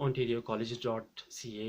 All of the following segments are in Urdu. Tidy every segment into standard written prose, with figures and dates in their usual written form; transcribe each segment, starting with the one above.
ontariocolleges.ca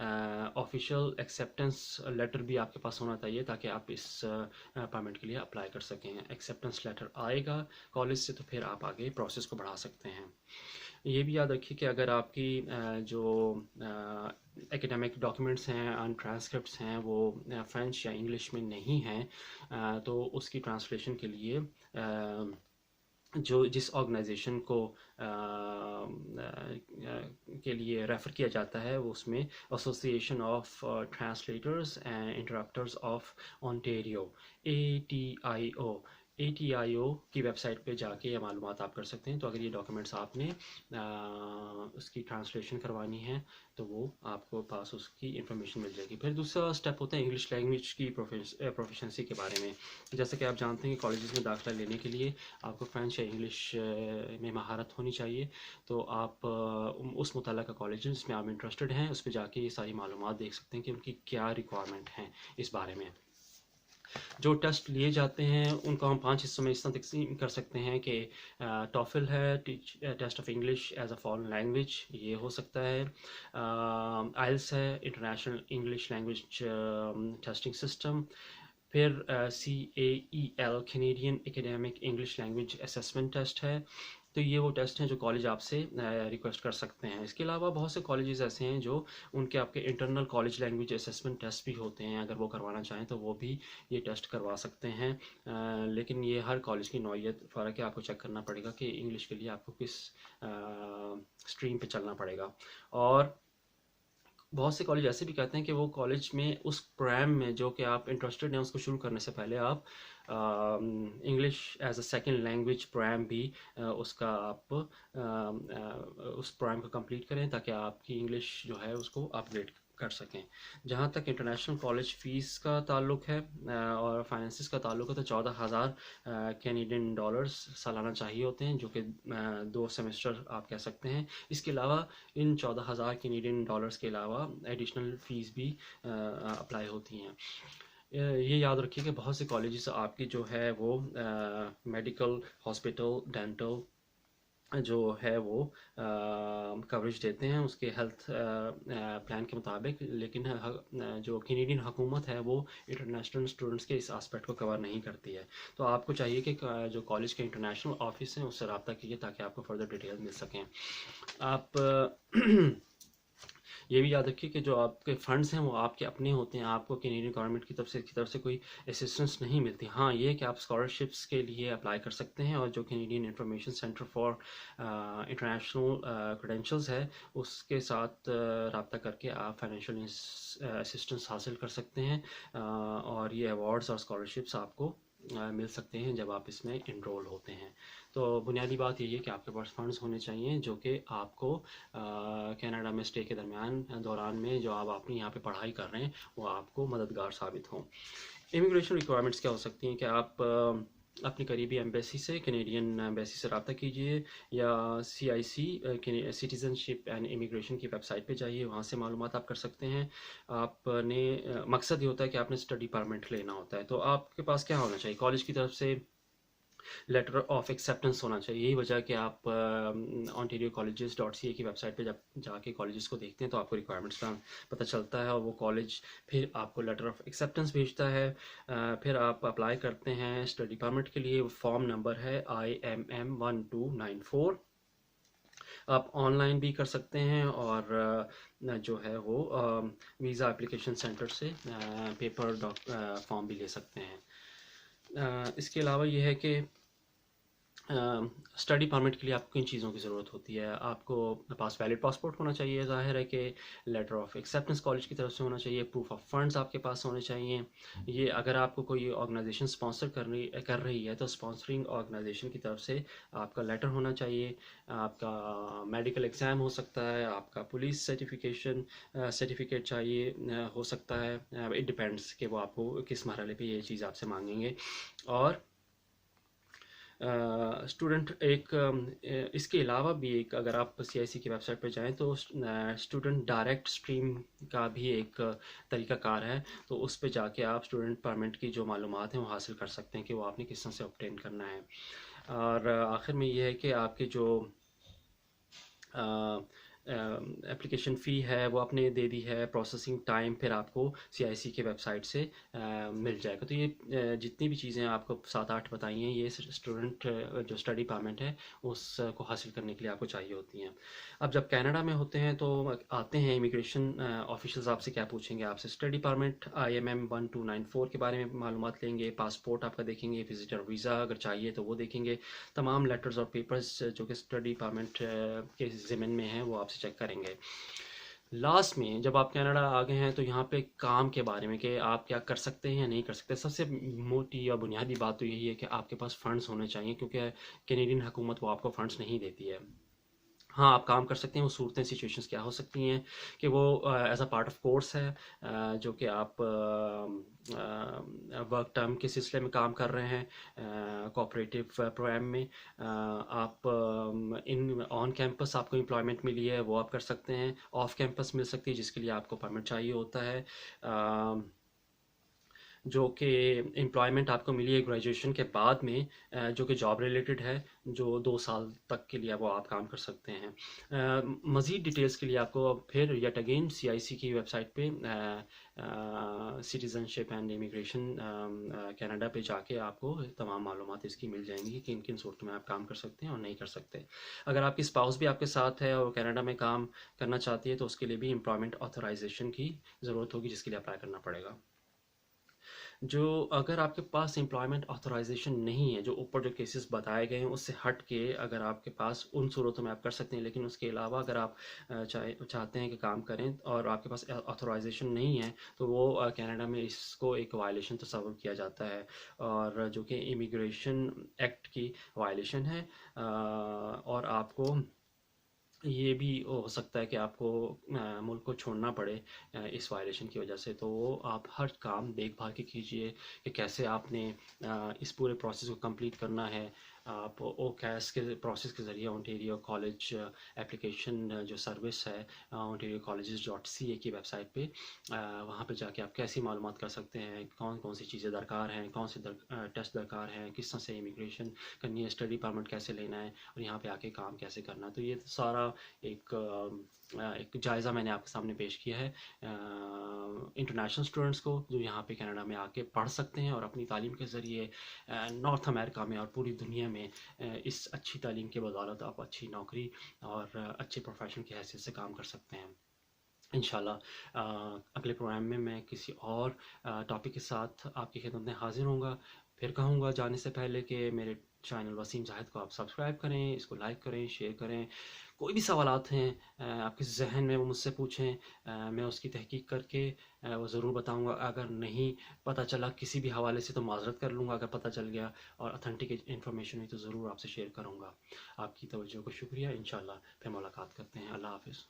آفیشیل ایکسیپٹنس لیٹر بھی آپ کے پاس ہونا چاہیے تاکہ آپ اس پرمٹ کے لیے اپلائی کر سکیں. ایکسیپٹنس لیٹر آئے گا کالج سے تو پھر آپ آگے پروسیس کو بڑھا سکتے ہیں. یہ بھی یاد رکھیے کہ اگر آپ کی جو ایکیڈیمک ڈاکیومنٹس ہیں ان ٹرانسکرپٹس ہیں وہ فرینچ یا انگلش میں نہیں ہیں تو اس کی ٹرانسلیشن کے لیے جو جس آرگنائزیشن کو کے لیے ریفر کیا جاتا ہے وہ اس میں association of translators and interpreters of Ontario ATIO کی ویب سائٹ پہ جا کے یہ معلومات آپ کر سکتے ہیں. تو اگر یہ ڈاکیومنٹس آپ نے اس کی ٹرانسلیشن کروانی ہے تو وہ آپ کو پاس اس کی انفارمیشن مل جائے گی. پھر دوسرا اسٹیپ ہوتا ہے انگلش لینگویج کی پروفیشنسی کے بارے میں. جیسا کہ آپ جانتے ہیں کہ کالجز میں داخلہ لینے کے لیے آپ کو فرینچ یا انگلش میں مہارت ہونی چاہیے. تو آپ اس متعلقہ کالج جس میں آپ انٹرسٹڈ ہیں اس پہ جا کے یہ ساری معلومات دیکھ سکتے ہیں کہ ان کی کیا ریکوائرمنٹ ہیں اس بارے میں. جو ٹیسٹ لیے جاتے ہیں ان کو ہم 5 حصوں میں اس طرح تقسیم کر سکتے ہیں کہ ٹافل ہے test of English as a foreign language, یہ ہو سکتا ہے. آئلس ہے international English language testing system. پھر CAEL Canadian academic English language assessment test ہے. تو یہ وہ ٹیسٹ ہیں جو کالج آپ سے ریکویسٹ کر سکتے ہیں. اس کے علاوہ بہت سے کالجز ایسے ہیں جو ان کے آپ کے internal college language assessment test بھی ہوتے ہیں. اگر وہ کروانا چاہیں تو وہ بھی یہ ٹیسٹ کروا سکتے ہیں. لیکن یہ ہر کالج کی نوعیت فرق ہے. آپ کو چیک کرنا پڑے گا کہ انگلش کے لیے آپ کو کس اسٹریم پہ چلنا پڑے گا. اور بہت سے کالج ایسے بھی کہتے ہیں کہ وہ کالج میں اس پروگرام میں جو کہ آپ انٹرسٹڈ ہیں اس کو شروع کرنے سے پہلے آپ English as a second language program بھی اس کا آپ اس پروگرام کو کمپلیٹ کریں تاکہ آپ کی انگلش جو ہے اس کو اپ گریڈ کر سکیں. جہاں تک انٹرنیشنل کالج فیس کا تعلق ہے اور فائنینسز کا تعلق ہے تو 14,000 کینیڈین ڈالرز سالانہ چاہیے ہوتے ہیں جو کہ 2 سیمسٹر آپ کہہ سکتے ہیں. اس کے علاوہ ان 14,000 کینیڈین ڈالرز کے علاوہ ایڈیشنل فیس بھی اپلائی ہوتی ہیں. یہ یاد رکھیے کہ بہت سے کالجز آپ کی جو ہے وہ میڈیکل ہاسپٹل ڈینٹل جو ہے وہ کوریج دیتے ہیں اس کے ہیلتھ پلان کے مطابق. لیکن جو کینیڈین حکومت ہے وہ انٹرنیشنل اسٹوڈنٹس کے اس آسپیکٹ کو کور نہیں کرتی ہے. تو آپ کو چاہیے کہ جو کالج کے انٹرنیشنل آفس ہیں اس سے رابطہ کیجیے تاکہ آپ کو فردر ڈیٹیل مل سکیں. آپ یہ بھی یاد رکھیے کہ جو آپ کے فنڈز ہیں وہ آپ کے اپنے ہوتے ہیں. آپ کو کینیڈین گورنمنٹ کی طرف سے کوئی اسسٹنس نہیں ملتی. ہاں یہ کہ آپ اسکالرشپس کے لیے اپلائی کر سکتے ہیں اور جو Canadian information centre for international credentials ہے اس کے ساتھ رابطہ کر کے آپ فائنینشیل اسسٹنس حاصل کر سکتے ہیں اور یہ ایوارڈز اور اسکالرشپس آپ کو مل سکتے ہیں جب آپ اس میں انرول ہوتے ہیں. تو بنیادی بات یہ ہے کہ آپ کے پاس فنڈز ہونے چاہیے جو کہ آپ کو کینیڈا میں اسٹے کے دوران میں جو آپ اپنی یہاں پہ پڑھائی کر رہے ہیں وہ آپ کو مددگار ثابت ہوں. امیگریشن ریکوائرمنٹس کیا ہو سکتی ہیں کہ آپ اپنی قریبی ایمبیسی سے کینیڈین ایمبیسی سے رابطہ کیجیے یا CIC citizen ship and immigration کی ویب سائٹ پہ جائیے، وہاں سے معلومات آپ کر سکتے ہیں. آپ نے مقصد یہ ہوتا ہے کہ آپ نے اسٹڈی پرمٹ لینا ہوتا ہے تو آپ کے پاس کیا ہونا چاہیے؟ کالج کی طرف سے لیٹر آف ایکسیپٹنس ہونا چاہیے. یہی وجہ ہے کہ آپ ontariocolleges.ca کی ویب سائٹ پہ جب جا کے کالجز کو دیکھتے ہیں تو آپ کو ریکوائرمنٹس کا پتہ چلتا ہے اور وہ کالج پھر آپ کو لیٹر آف ایکسیپٹنس بھیجتا ہے. پھر آپ اپلائی کرتے ہیں اسٹڈی پرمٹ کے لیے. فارم نمبر ہے IMM1294. آپ آن لائن بھی کر سکتے ہیں اور جو ہے وہ ویزا اپلیکیشن سینٹر سے پیپر فارم بھی لے سکتے ہیں. اس کے علاوہ یہ ہے کہ اسٹڈی پرمٹ کے لیے آپ کو کن چیزوں کی ضرورت ہوتی ہے؟ آپ کو پاس ویلڈ پاسپورٹ ہونا چاہیے، ظاہر ہے کہ لیٹر آف ایکسیپٹنس کالج کی طرف سے ہونا چاہیے، پروف آف فنڈز آپ کے پاس ہونے چاہیے. یہ اگر آپ کو کوئی آرگنائزیشن اسپانسر کر رہی ہے تو اسپانسرنگ آرگنائزیشن کی طرف سے آپ کا لیٹر ہونا چاہیے. آپ کا میڈیکل ایگزام ہو سکتا ہے، آپ کا پولیس سرٹیفکیٹ چاہیے ہو سکتا ہے. اٹ ڈپینڈس کہ وہ آپ کو کس مرحلے پہ یہ چیز آپ سے مانگیں گے. اور اسٹوڈنٹ اس کے علاوہ بھی ایک اگر آپ CIC کی ویب سائٹ پہ جائیں تو اسٹوڈنٹ ڈائریکٹ اسٹریم کا بھی ایک طریقہ کار ہے. تو اس پہ جا کے آپ اسٹوڈنٹ پرمٹ کی جو معلومات ہیں وہ حاصل کر سکتے ہیں کہ وہ آپ نے کس طرح سے obtain کرنا ہے. اور آخر میں یہ ہے کہ آپ کے جو اپلیکیشن فی ہے وہ آپ نے دے دی ہے، پروسیسنگ ٹائم پھر آپ کو CIC کے ویب سائٹ سے مل جائے گا. تو یہ جتنی بھی چیزیں آپ کو 7-8 بتائی ہیں، یہ اسٹوڈنٹ جو اسٹڈی پرمٹ ہے اس کو حاصل کرنے کے لیے آپ کو چاہیے ہوتی ہیں. اب جب کینیڈا میں ہوتے ہیں تو آتے ہیں امیگریشن آفیشلز آپ سے کیا پوچھیں گے؟ آپ سے اسٹڈی پرمٹ IMM 1294 کے بارے میں معلومات لیں گے، پاسپورٹ آپ کا دیکھیں گے، وزٹر ویزا اگر چاہیے تو وہ دیکھیں گے، تمام لیٹرز اور پیپرز جو کہ اسٹڈی پرمٹ کے ضمن میں ہیں وہ آپ سے چیک کریں گے. لاسٹ میں جب آپ کینیڈا آ گئے ہیں تو یہاں پہ کام کے بارے میں کہ آپ کیا کر سکتے ہیں یا نہیں کر سکتے. سب سے موٹی یا بنیادی بات تو یہی ہے کہ آپ کے پاس فنڈز ہونے چاہیے، کیونکہ کینیڈین حکومت وہ آپ کو فنڈز نہیں دیتی ہے. ہاں آپ کام کر سکتے ہیں. وہ صورتیں سچویشنز کیا ہو سکتی ہیں کہ وہ as a part of course ہے جو کہ آپ ورک ٹرم کے سلسلے میں کام کر رہے ہیں کوآپریٹیو پروگرام میں. آپ آن کیمپس آپ کو امپلائمنٹ ملی ہے وہ آپ کر سکتے ہیں. آف کیمپس مل سکتی ہے جس کے لیے آپ کو پرمٹ چاہیے ہوتا ہے. جو کہ امپلائمنٹ آپ کو ملی ہے گریجویشن کے بعد میں جو کہ جاب ریلیٹڈ ہے، جو 2 سال تک کے لیے وہ آپ کام کر سکتے ہیں. مزید ڈیٹیلز کے لیے آپ کو پھر یٹ اگین CIC کی ویب سائٹ پہ citizen ship and immigration Canada پہ جا کے آپ کو تمام معلومات اس کی مل جائیں گی کہ کن صورتوں میں آپ کام کر سکتے ہیں اور نہیں کر سکتے. اگر آپ کی اسپاؤس بھی آپ کے ساتھ ہے اور کینیڈا میں کام کرنا چاہتی ہے تو اس کے لیے بھی امپلائمنٹ آتھورائزیشن کی ضرورت ہوگی جس کے لیے اپلائی کرنا پڑے گا. جو اگر آپ کے پاس امپلائمنٹ آتھورائزیشن نہیں ہے، جو اوپر جو کیسز بتائے گئے ہیں اس سے ہٹ کے اگر آپ کے پاس ان صورتوں میں آپ کر سکتے ہیں، لیکن اس کے علاوہ اگر آپ چاہتے ہیں کہ کام کریں اور آپ کے پاس آتھورائزیشن نہیں ہے تو وہ کینیڈا میں اس کو ایک وائلیشن تصور کیا جاتا ہے، اور جو کہ امیگریشن ایکٹ کی وائلیشن ہے. اور آپ کو یہ بھی ہو سکتا ہے کہ آپ کو ملک کو چھوڑنا پڑے اس وائلیشن کی وجہ سے. تو آپ ہر کام دیکھ بھال کے کیجئے کہ کیسے آپ نے اس پورے پروسیس کو کمپلیٹ کرنا ہے. آپ اوکیس کے پروسیس کے ذریعے اونٹیریو کالج اپلیکیشن جو سروس ہے ontariocolleges.ca کی ویب سائٹ پہ وہاں پہ جا کے آپ کیسی معلومات کر سکتے ہیں، کون کون سی چیزیں درکار ہیں، کون سے ٹیسٹ درکار ہیں، کس طرح سے امیگریشن کرنی ہے، اسٹڈی پرمٹ کیسے لینا ہے اور یہاں پہ آ کے کام کیسے کرنا ہے. تو یہ سارا ایک جائزہ میں نے آپ کے سامنے پیش کیا ہے انٹرنیشنل اسٹوڈنٹس کو جو یہاں پہ کینیڈا میں آ کے پڑھ سکتے ہیں اور اپنی تعلیم کے ذریعے نارتھ امریکہ میں اور پوری دنیا میں اس اچھی تعلیم کے بدولت آپ اچھی نوکری اور اچھے پروفیشن کی حیثیت سے کام کر سکتے ہیں. انشاءاللہ اگلے پروگرام میں میں کسی اور ٹاپک کے ساتھ آپ کی خدمت میں حاضر ہوں گا. پھر کہوں گا جانے سے پہلے کہ میرے چینل وسیم زاہد کو آپ سبسکرائب کریں، اس کو لائک کریں، شیئر کریں. کوئی بھی سوالات ہیں آپ کے ذہن میں وہ مجھ سے پوچھیں، میں اس کی تحقیق کر کے وہ ضرور بتاؤں گا. اگر نہیں پتہ چلا کسی بھی حوالے سے تو معذرت کر لوں گا، اگر پتہ چل گیا اور اتھینٹک انفارمیشن ہوئی تو ضرور آپ سے شیئر کروں گا. آپ کی توجہ کو شکریہ. انشاءاللہ پھر ملاقات کرتے ہیں. اللہ حافظ.